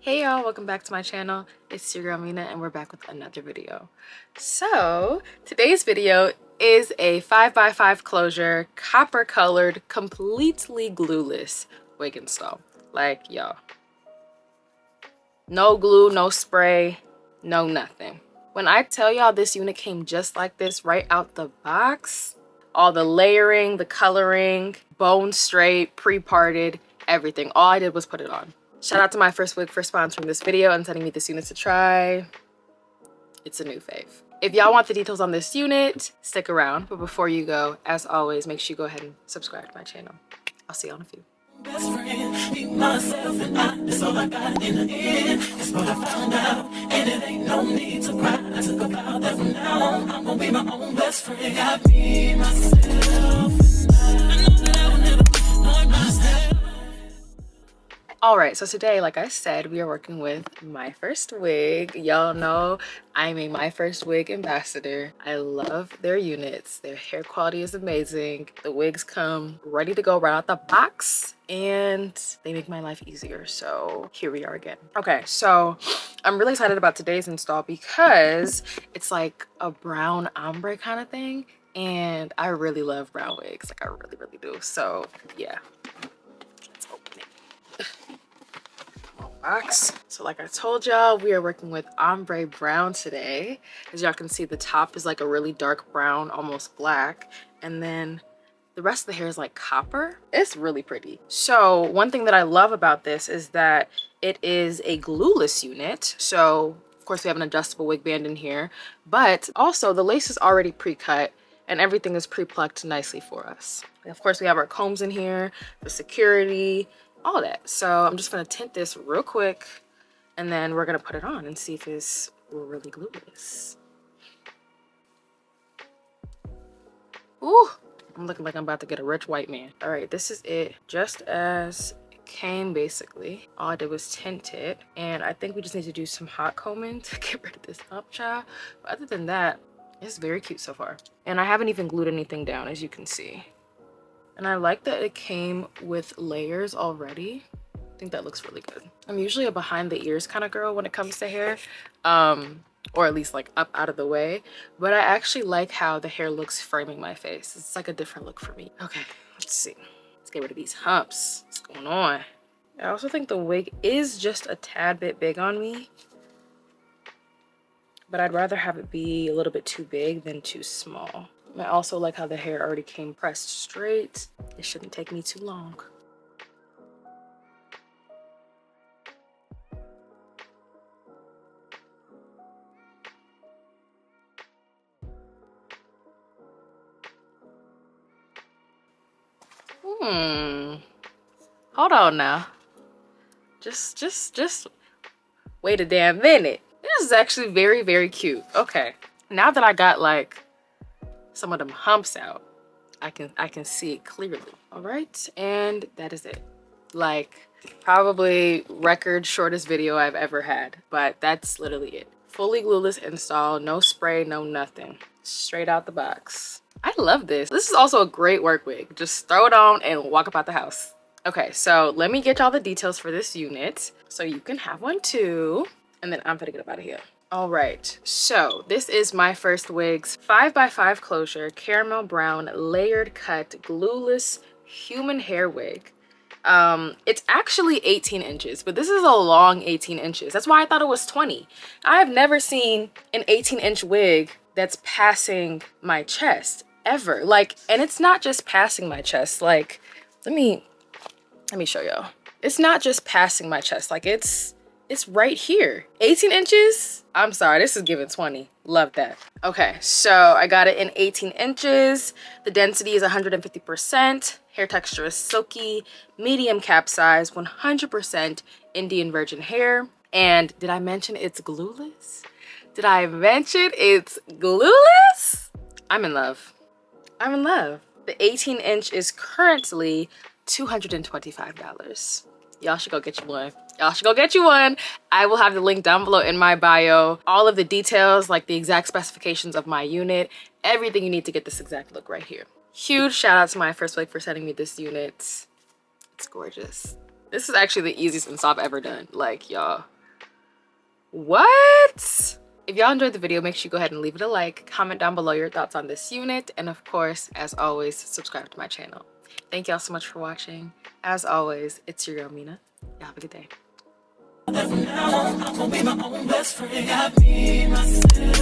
Hey y'all, welcome back to my channel. It's your girl Mina and we're back with another video. So today's video is a 5x5 closure, copper colored, completely glueless wig install. Like y'all, no glue, no spray, no nothing. When I tell y'all this unit came just like this right out the box, all the layering, the coloring, bone straight, pre-parted, everything. All I did was put it on. Shout out to MyFirstWig for sponsoring this video and sending me this unit to try. It's a new fave. If y'all want the details on this unit, stick around. But before you go, as always, make sure you go ahead and subscribe to my channel. I'll see you on a few. Best friend, be myself and that's all I got in the end. That's what I found out, and it ain't no need to cry. I took a vow that from now on, I'm gonna be my own best friend. Got me, myself, and I know that I will never disappoint myself. All right, so today, like I said, we are working with MyFirstWig. Y'all know I'm a MyFirstWig ambassador. I love their units. Their hair quality is amazing. The wigs come ready to go right out the box and they make my life easier. So here we are again. Okay, so I'm really excited about today's install because it's like a brown ombre kind of thing. And I really love brown wigs. Like I really, really do. So yeah, let's open it. Box. So like I told y'all, we are working with ombre brown today. As y'all can see, the top is like a really dark brown, almost black, and then the rest of the hair is like copper. It's really pretty. So one thing that I love about this is that it is a glueless unit. So of course we have an adjustable wig band in here, but also the lace is already pre-cut and everything is pre-plucked nicely for us. And of course we have our combs in here, the security, all that. So I'm just gonna tint this real quick and then we're gonna put it on and see if it's really glueless. Ooh, I'm looking like I'm about to get a rich white man. All right, this is it just as it came basically. All I did was tint it and I think we just need to do some hot combing to get rid of this hump child. But other than that, it's very cute so far. And I haven't even glued anything down, as you can see. And I like that it came with layers already. I think that looks really good. I'm usually a behind the ears kind of girl when it comes to hair, or at least like up out of the way. But I actually like how the hair looks framing my face. It's like a different look for me. Okay, let's see. Let's get rid of these humps. What's going on? I also think the wig is just a tad bit big on me, but I'd rather have it be a little bit too big than too small. I also like how the hair already came pressed straight. It shouldn't take me too long. Hold on now. Just wait a damn minute. This is actually very, very cute. Okay, now that I got like some of them humps out, I can see it clearly. All right, and that is it. Like probably record shortest video I've ever had, but that's literally it. Fully glueless install, no spray, no nothing, straight out the box. I love this. This is also a great work wig. Just throw it on and walk about the house. Okay, so let me get y'all the details for this unit so you can have one too, and then I'm gonna get up out of here. All right, so this is MyFirstWig's 5x5 closure, caramel brown, layered cut, glueless human hair wig. It's actually 18 inches, but this is a long 18 inches. That's why I thought it was 20. I have never seen an 18-inch wig that's passing my chest ever. Like, and it's not just passing my chest. Like, let me show y'all. It's not just passing my chest. Like it's right here. 18 inches? I'm sorry, this is giving 20. Love that. Okay, so I got it in 18 inches. The density is 150%. Hair texture is silky, medium cap size, 100% Indian virgin hair. And did I mention it's glueless? Did I mention it's glueless? I'm in love. I'm in love. The 18-inch is currently $225. Y'all should go get you one. Y'all should go get you one. I will have the link down below in my bio. All of the details, like the exact specifications of my unit, everything you need to get this exact look right here. Huge shout out to MyFirstWig for sending me this unit. It's gorgeous. This is actually the easiest install I've ever done. Like, y'all, what? If y'all enjoyed the video, make sure you go ahead and leave it a like, comment down below your thoughts on this unit, and of course, as always, subscribe to my channel. Thank y'all so much for watching. As always, it's your girl Mina. Y'all have a good day. From now on, I'm gonna be my own best friend. Got me, myself.